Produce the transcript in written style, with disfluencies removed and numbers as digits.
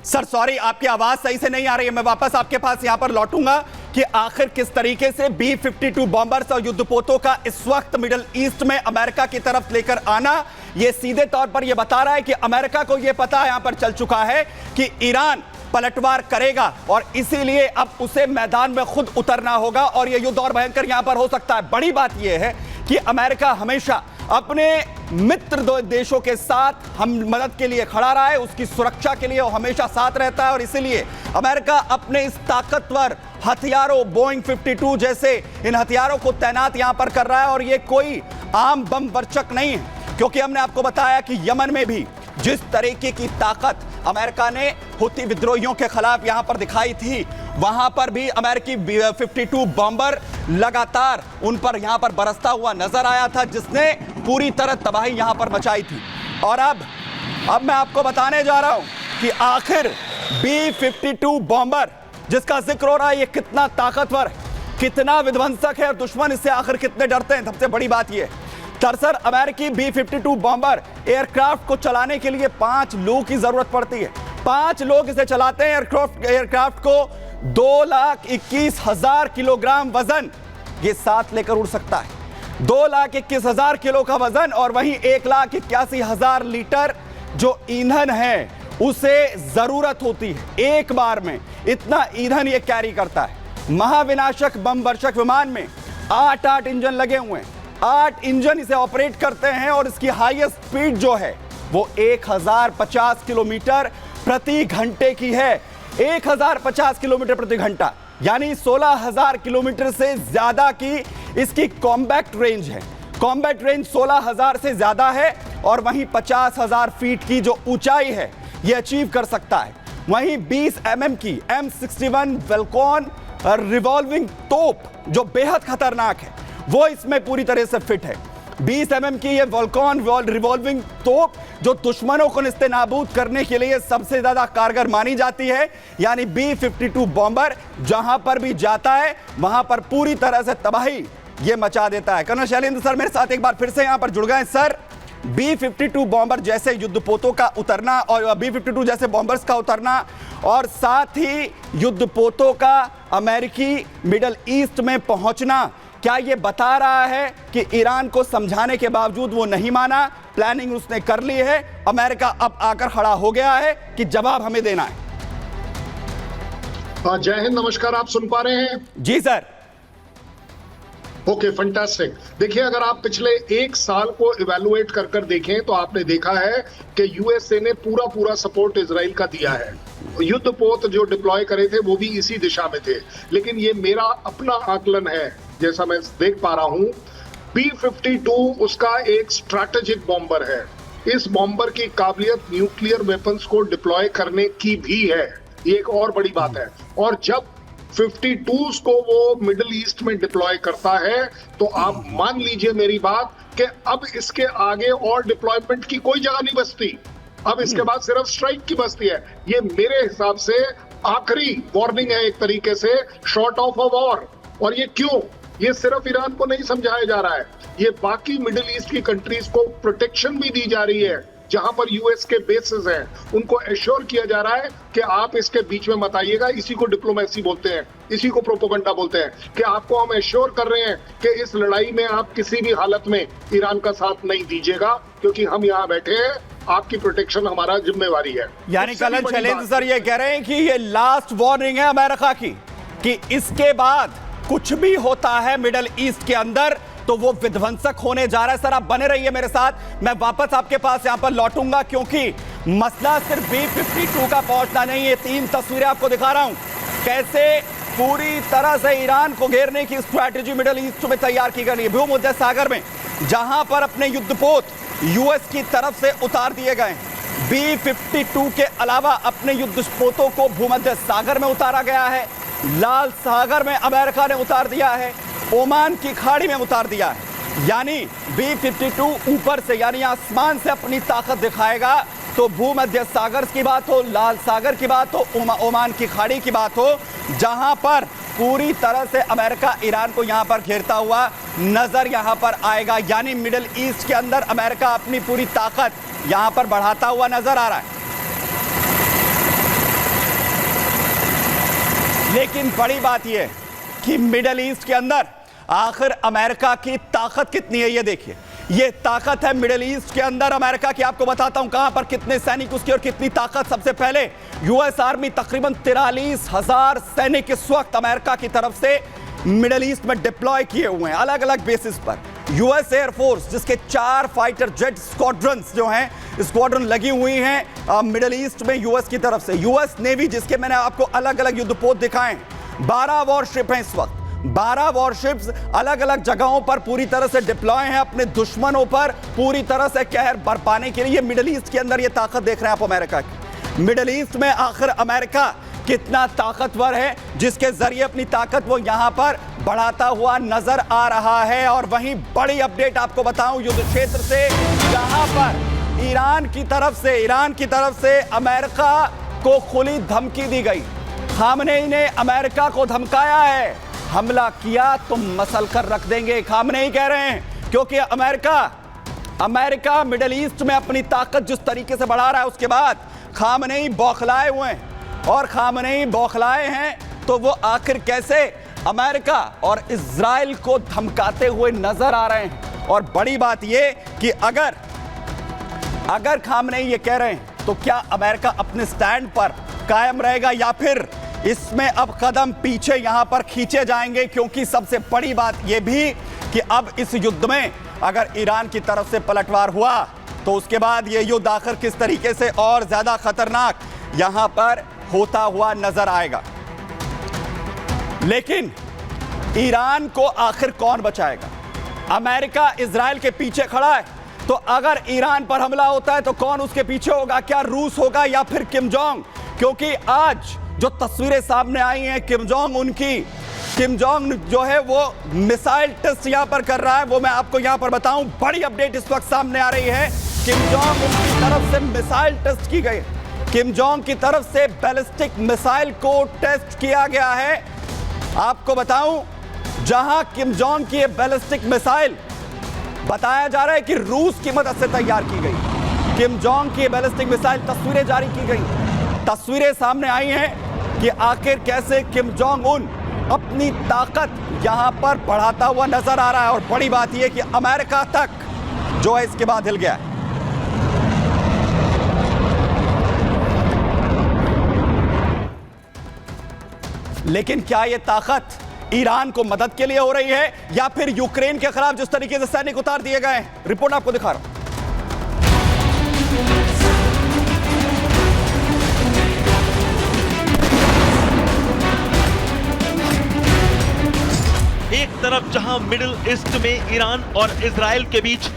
Sir sorry, आपकी आवाज सही से नहीं आ रही है। मैं वापस आपके पास यहां पर लौटूंगा कि आखिर किस तरीके से B-52 बॉम्बर्स और युद्धपोतों का इस वक्त मिडिल ईस्ट में अमेरिका की तरफ लेकर आना, यह सीधे तौर पर यह बता रहा है कि अमेरिका को यह पता यहां पर चल चुका है कि ईरान पलटवार करेगा और इसीलिए अब उसे मैदान में खुद उतरना होगा और यह युद्ध और भयंकर यहां पर हो सकता है। बड़ी बात यह है कि अमेरिका हमेशा अपने मित्र दो देशों के साथ हम मदद के लिए खड़ा रहा है, उसकी सुरक्षा के लिए वो हमेशा साथ रहता है और इसीलिए अमेरिका अपने इस ताकतवर हथियारों बोइंग 52 जैसे इन हथियारों को तैनात यहां पर कर रहा है। और ये कोई आम बम वर्चक नहीं है, क्योंकि हमने आपको बताया कि यमन में भी जिस तरीके की ताकत अमेरिका ने हुती विद्रोहियों के खिलाफ यहां पर दिखाई थी, वहां पर भी अमेरिकी B-52 बॉम्बर लगातार उन पर यहां पर बरसता हुआ नजर आया था, जिसने पूरी तरह तबाही यहां पर मचाई थी। और अब मैं आपको बताने जा रहा हूं कि आखिर B-52 बॉम्बर जिसका जिक्र हो रहा है, ये कितना ताकतवर, कितना विध्वंसक है और दुश्मन इससे आखिर कितने डरते हैं। सबसे बड़ी बात यह है, दरअसल अमेरिकी B-52 बॉम्बर एयरक्राफ्ट को चलाने के लिए 5 लोगों की जरूरत पड़ती है। 5 लोग इसे चलाते हैं। एयरक्राफ्ट को 2,21,000 किलोग्राम वजन ये साथ लेकर उड़ सकता है। 2,21,000 किलो का वजन और वहीं 1,81,000 लीटर जो ईंधन है उसे जरूरत होती है। एक बार में इतना ईंधन ये कैरी करता है। महाविनाशक बम वर्षक विमान में 8 इंजन लगे हुए हैं। 8 इंजन इसे ऑपरेट करते हैं और इसकी हाईएस्ट स्पीड जो है वो 1050 किलोमीटर प्रति घंटे की है। 1050 किलोमीटर प्रति घंटा यानी 16,000 किलोमीटर से ज्यादा की इसकी कॉम्बैक्ट रेंज है। कॉम्बैक्ट रेंज 16,000 से ज्यादा है और वहीं 50,000 फीट की जो ऊंचाई है ये अचीव कर सकता है। वहीं 20 mm की M61 वेल्कॉन रिवॉल्विंग तोप जो बेहद खतरनाक है वो इसमें पूरी तरह से फिट है। 20 mm की ये वॉल्कॉन रिवॉल्विंग तोप जो दुश्मनों को निस्तेनाबूद करने के लिए सबसे ज्यादा कारगर मानी जाती है। यानी B-52 बॉम्बर जहां पर भी जाता है वहां पर पूरी तरह से तबाही ये मचा देता है। कर्नल शैलेंद्र सर मेरे साथ एक बार फिर से यहां पर जुड़ गए। सर, B-52 बॉम्बर जैसे युद्धपोतों का उतरना और B-52 जैसे बॉम्बर्स का उतरना और साथ ही युद्धपोतों का अमेरिकी मिडल ईस्ट में पहुंचना, क्या यह बता रहा है कि ईरान को समझाने के बावजूद वो नहीं माना, प्लानिंग उसने कर ली है, अमेरिका अब आकर खड़ा हो गया है कि जवाब हमें देना है? जय हिंद, नमस्कार। आप सुन पा रहे हैं? जी सर। Okay, fantastic. देखिए, अगर आप पिछले 1 साल को इवैल्यूएट कर देखें तो आपने देखा है कि यूएसए ने पूरा सपोर्ट इजराइल का दिया है। युद्धपोत जो डिप्लॉय करे थे वो भी इसी दिशा में थे। लेकिन ये मेरा अपना आकलन है, जैसा मैं देख पा रहा हूं, B-52 उसका एक स्ट्रैटेजिक बॉम्बर है। इस बॉम्बर की काबिलियत न्यूक्लियर वेपन्स को डिप्लॉय करने की भी है, ये एक और बड़ी बात है। और जब 52s को वो मिडिल ईस्ट में डिप्लॉय करता है तो आप मान लीजिए मेरी बात कि अब इसके आगे और डिप्लॉयमेंट की कोई जगह नहीं बचती। अब इसके बाद सिर्फ स्ट्राइक की बचती है। ये मेरे हिसाब से आखिरी वार्निंग है, एक तरीके से शॉर्ट ऑफ अ वॉर। और ये क्यों? ये सिर्फ ईरान को नहीं समझाया जा रहा है, ये बाकी मिडिल ईस्ट की कंट्रीज को प्रोटेक्शन भी दी जा रही है। जहां पर यूएस के बेसेस हैं उनको एश्योर किया जा रहा है कि आप इसके बीच में मत आइएगा। इसी को डिप्लोमेसी बोलते हैं, इसी को प्रोपेगेंडा बोलते हैं कि आपको हम एश्योर कर रहे हैं कि इस लड़ाई में आप किसी भी हालत में ईरान का साथ नहीं दीजिएगा, क्योंकि हम यहाँ बैठे हैं, आपकी प्रोटेक्शन हमारा जिम्मेवारी है। यानी कर्नल शैलेंद्र सर ये कह रहे हैं कि ये लास्ट वार्निंग है अमेरिका की कि इसके बाद कुछ भी होता है मिडिल ईस्ट के अंदर तो वो विध्वंसक होने जा रहा है। सर आप बने रहिए मेरे साथ, मैं वापस आपके पास यहां पर लौटूंगा, क्योंकि मसला सिर्फ B-52 का पहुंचना नहीं है। 3 तस्वीरें आपको दिखा रहा हूं कैसे पूरी तरह से ईरान को घेरने की स्ट्रैटेजी मिडिल ईस्ट में तैयार की गई है। भूमध्य सागर में जहां पर अपने युद्धपोत यूएस की तरफ से उतार दिए गए, B-52 के अलावा अपने युद्धपोतों को भूमध्य सागर में उतारा गया है, लाल सागर में अमेरिका ने उतार दिया है, ओमान की खाड़ी में उतार दिया है। यानी B-52 ऊपर से यानी आसमान से अपनी ताकत दिखाएगा तो भूमध्य सागर की बात हो, लाल सागर की बात हो, ओमान की खाड़ी की बात हो, जहां पर पूरी तरह से अमेरिका ईरान को यहां पर घेरता हुआ नजर यहां पर आएगा। यानी मिडिल ईस्ट के अंदर अमेरिका अपनी पूरी ताकत यहां पर बढ़ाता हुआ नजर आ रहा है। लेकिन बड़ी बात यह कि मिडिल ईस्ट के अंदर आखिर अमेरिका की ताकत कितनी है, ये देखिए। ये ताकत है मिडिल ईस्ट के अंदर अमेरिका की। आपको बताता हूं कहां पर कितने सैनिक उसके और कितनी ताकत। सबसे पहले यूएस आर्मी तकरीबन 43,000 सैनिक इस वक्त अमेरिका की तरफ से मिडिल ईस्ट में डिप्लॉय किए हुए हैं अलग अलग बेसिस पर। यूएस एयरफोर्स जिसके 4 फाइटर जेट स्क्वाड्रंस जो हैं, स्क्वाड्रन लगी हुई हैं मिडिल ईस्ट में यूएस की तरफ से। यूएस नेवी जिसके मैंने आपको अलग अलग युद्धपोत दिखाए हैं। 12 वॉरशिप हैं इस वक्त। 12 वॉरशिप्स अलग अलग जगहों पर पूरी तरह से डिप्लॉय हैं अपने दुश्मनों पर पूरी तरह से कहर बरपाने के लिए। मिडिल ईस्ट के अंदर ये ताकत देख रहे हैं आप अमेरिका की। मिडिल ईस्ट में आखिर अमेरिका कितना ताकतवर है, जिसके जरिए अपनी ताकत वो यहां पर बढ़ाता हुआ नजर आ रहा है। और वहीं बड़ी अपडेट आपको बताऊं युद्ध क्षेत्र से, जहां पर ईरान की तरफ से अमेरिका को खुली धमकी दी गई। खामनेई ने अमेरिका को धमकाया है, हमला किया तो मसल कर रख देंगे, खामनेई कह रहे हैं। क्योंकि अमेरिका मिडिल ईस्ट में अपनी ताकत जिस तरीके से बढ़ा रहा है, उसके बाद खामनेई बौखलाए हुए हैं। और खामनेई बौखलाए हैं तो वो आखिर कैसे अमेरिका और इजराइल को धमकाते हुए नजर आ रहे हैं। और बड़ी बात ये कि अगर खामनेई ये कह रहे हैं तो क्या अमेरिका अपने स्टैंड पर कायम रहेगा या फिर इसमें अब कदम पीछे यहां पर खींचे जाएंगे। क्योंकि सबसे बड़ी बात यह भी कि अब इस युद्ध में अगर ईरान की तरफ से पलटवार हुआ तो उसके बाद यह युद्ध आखिर किस तरीके से और ज्यादा खतरनाक यहां पर होता हुआ नजर आएगा। लेकिन ईरान को आखिर कौन बचाएगा? अमेरिका इजराइल के पीछे खड़ा है, तो अगर ईरान पर हमला होता है तो कौन उसके पीछे होगा? क्या रूस होगा या फिर किम जोंग? क्योंकि आज जो तस्वीरें सामने आई हैं किम जोंग जो है वो मिसाइल टेस्ट यहां पर कर रहा है। वो मैं आपको यहां पर बताऊं, बड़ी अपडेट इस वक्त सामने आ रही है। किम जोंग की तरफ से मिसाइल टेस्ट की गई। किम जोंग की तरफ से बैलिस्टिक मिसाइल को टेस्ट किया गया है। आपको बताऊं, जहां किम जोंग की बैलिस्टिक मिसाइल बताया जा रहा है कि रूस की मदद से तैयार की गई। किम जोंग की बैलिस्टिक मिसाइल तस्वीरें जारी की गई, तस्वीरें सामने आई हैं कि आखिर कैसे किम जोंग उन अपनी ताकत यहां पर बढ़ाता हुआ नजर आ रहा है। और बड़ी बात यह कि अमेरिका तक जो है इसके बाद हिल गया है। लेकिन क्या यह ताकत ईरान को मदद के लिए हो रही है या फिर यूक्रेन के खिलाफ जिस तरीके से सैनिक उतार दिए गए हैं? रिपोर्ट आपको दिखा रहा हूं। एक तरफ जहां मिडिल ईस्ट में ईरान और इजराइल के बीच